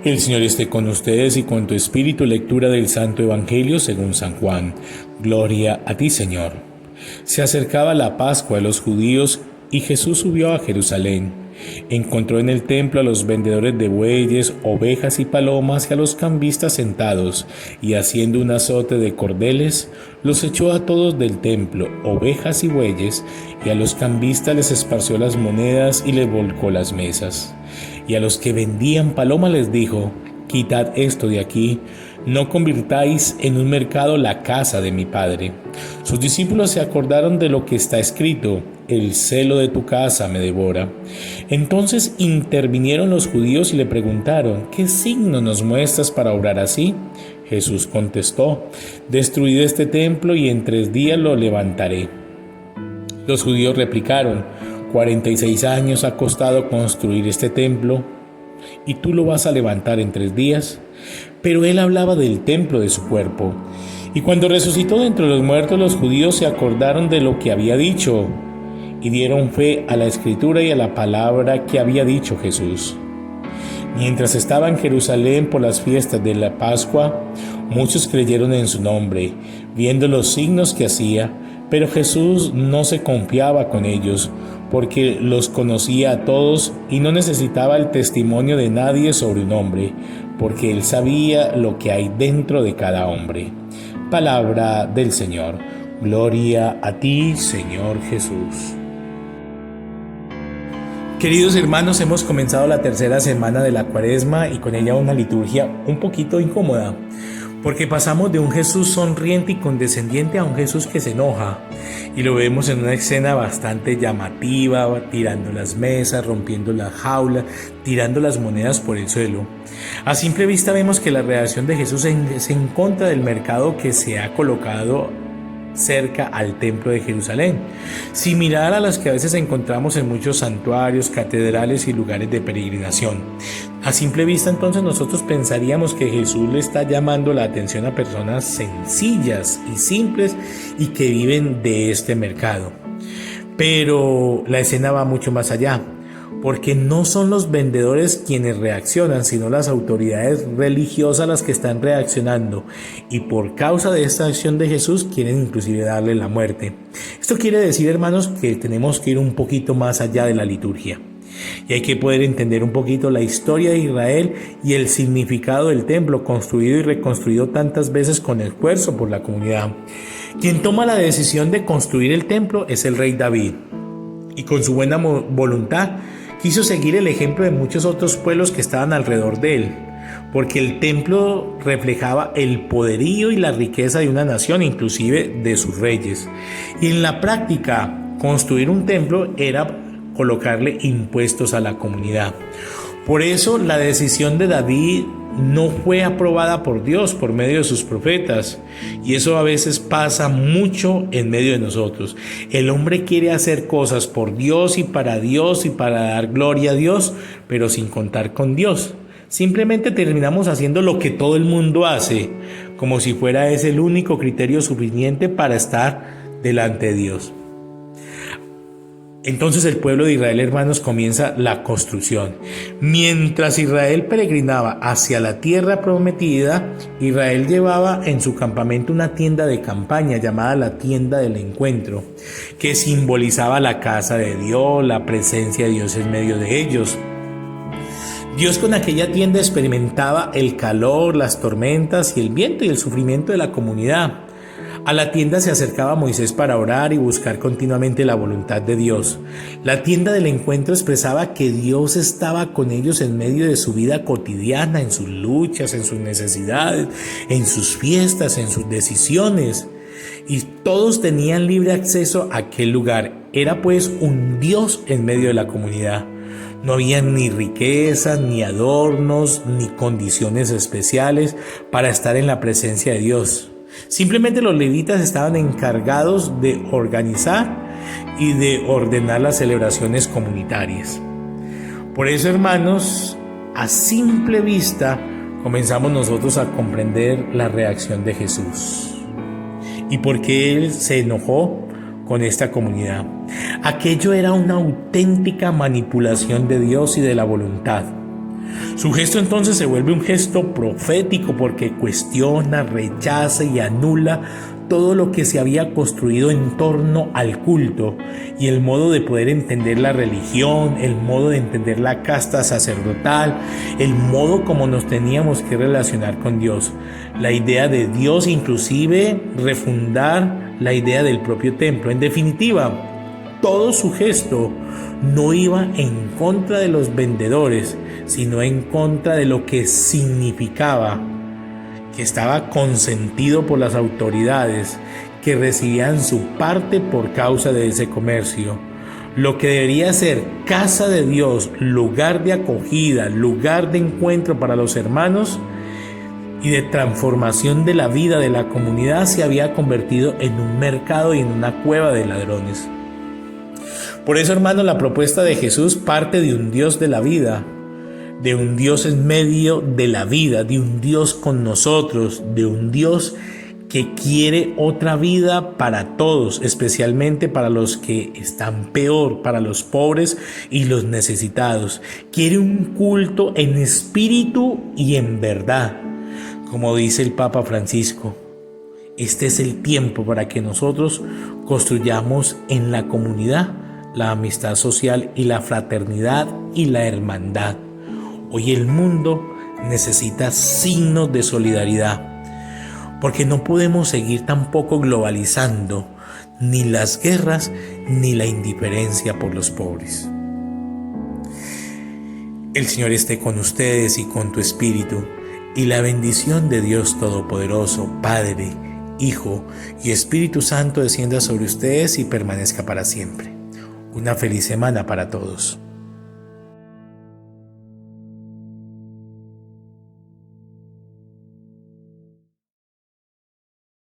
El Señor esté con ustedes y con tu espíritu. Lectura del Santo Evangelio según San Juan. Gloria a ti, Señor. Se acercaba la Pascua de los judíos y Jesús subió a Jerusalén. Encontró en el templo a los vendedores de bueyes, ovejas y palomas y a los cambistas sentados, y haciendo un azote de cordeles, los echó a todos del templo, ovejas y bueyes, y a los cambistas les esparció las monedas y les volcó las mesas. Y a los que vendían palomas les dijo: quitad esto de aquí, no convirtáis en un mercado la casa de mi Padre. Sus discípulos se acordaron de lo que está escrito: el celo de tu casa me devora. Entonces intervinieron los judíos y le preguntaron: ¿qué signo nos muestras para obrar así? Jesús contestó: destruid este templo y en 3 días lo levantaré. Los judíos replicaron: 46 años ha costado construir este templo, ¿y tú lo vas a levantar en 3 días? Pero él hablaba del templo de su cuerpo. Y cuando resucitó de entre los muertos, los judíos se acordaron de lo que había dicho y dieron fe a la Escritura y a la palabra que había dicho Jesús. Mientras estaba en Jerusalén por las fiestas de la Pascua, muchos creyeron en su nombre, viendo los signos que hacía, pero Jesús no se confiaba con ellos, porque los conocía a todos y no necesitaba el testimonio de nadie sobre un hombre, porque él sabía lo que hay dentro de cada hombre. Palabra del Señor. Gloria a ti, Señor Jesús. Queridos hermanos, hemos comenzado la tercera semana de la Cuaresma y con ella una liturgia un poquito incómoda, porque pasamos de un Jesús sonriente y condescendiente a un Jesús que se enoja, y lo vemos en una escena bastante llamativa, tirando las mesas, rompiendo las jaulas, tirando las monedas por el suelo. A simple vista vemos que la reacción de Jesús es en contra del mercado que se ha colocado cerca al templo de Jerusalén, similar a las que a veces encontramos en muchos santuarios, catedrales y lugares de peregrinación. A simple vista entonces nosotros pensaríamos que Jesús le está llamando la atención a personas sencillas y simples y que viven de este mercado. Pero la escena va mucho más allá, porque no son los vendedores quienes reaccionan, sino las autoridades religiosas las que están reaccionando, y por causa de esta acción de Jesús quieren inclusive darle la muerte. Esto quiere decir, hermanos, que tenemos que ir un poquito más allá de la liturgia, y hay que poder entender un poquito la historia de Israel y el significado del templo, construido y reconstruido tantas veces con esfuerzo por la comunidad. Quien toma la decisión de construir el templo es el rey David, y con su buena voluntad quiso seguir el ejemplo de muchos otros pueblos que estaban alrededor de él, porque el templo reflejaba el poderío y la riqueza de una nación, inclusive de sus reyes. Y en la práctica, construir un templo era colocarle impuestos a la comunidad. Por eso la decisión de David no fue aprobada por Dios por medio de sus profetas, y eso a veces pasa mucho en medio de nosotros. El hombre quiere hacer cosas por Dios y para dar gloria a Dios, pero sin contar con Dios. Simplemente terminamos haciendo lo que todo el mundo hace, como si fuera ese el único criterio suficiente para estar delante de Dios. Entonces el pueblo de Israel, hermanos, comienza la construcción. Mientras Israel peregrinaba hacia la tierra prometida, Israel llevaba en su campamento una tienda de campaña llamada la tienda del encuentro, que simbolizaba la casa de Dios, la presencia de Dios en medio de ellos. Dios con aquella tienda experimentaba el calor, las tormentas y el viento y el sufrimiento de la comunidad. A la tienda se acercaba Moisés para orar y buscar continuamente la voluntad de Dios. La tienda del encuentro expresaba que Dios estaba con ellos en medio de su vida cotidiana, en sus luchas, en sus necesidades, en sus fiestas, en sus decisiones. Y todos tenían libre acceso a aquel lugar. Era pues un Dios en medio de la comunidad. No había ni riquezas, ni adornos, ni condiciones especiales para estar en la presencia de Dios. Simplemente los levitas estaban encargados de organizar y de ordenar las celebraciones comunitarias. Por eso, hermanos, a simple vista comenzamos nosotros a comprender la reacción de Jesús y por qué Él se enojó con esta comunidad. Aquello era una auténtica manipulación de Dios y de la voluntad. Su gesto entonces se vuelve un gesto profético porque cuestiona, rechaza y anula todo lo que se había construido en torno al culto y el modo de poder entender la religión, el modo de entender la casta sacerdotal, el modo como nos teníamos que relacionar con Dios, la idea de Dios, inclusive refundar la idea del propio templo. En definitiva, todo su gesto no iba en contra de los vendedores, sino en contra de lo que significaba, que estaba consentido por las autoridades, que recibían su parte por causa de ese comercio. Lo que debería ser casa de Dios, lugar de acogida, lugar de encuentro para los hermanos y de transformación de la vida de la comunidad, se había convertido en un mercado y en una cueva de ladrones. Por eso, hermanos, la propuesta de Jesús parte de un Dios de la vida, de un Dios en medio de la vida, de un Dios con nosotros, de un Dios que quiere otra vida para todos, especialmente para los que están peor, para los pobres y los necesitados. Quiere un culto en espíritu y en verdad, como dice el Papa Francisco. Este es el tiempo para que nosotros construyamos en la comunidad la amistad social y la fraternidad y la hermandad. Hoy el mundo necesita signos de solidaridad, porque no podemos seguir tampoco globalizando ni las guerras ni la indiferencia por los pobres. El Señor esté con ustedes y con tu espíritu, y la bendición de Dios Todopoderoso, Padre, Hijo y Espíritu Santo descienda sobre ustedes y permanezca para siempre. Una feliz semana para todos.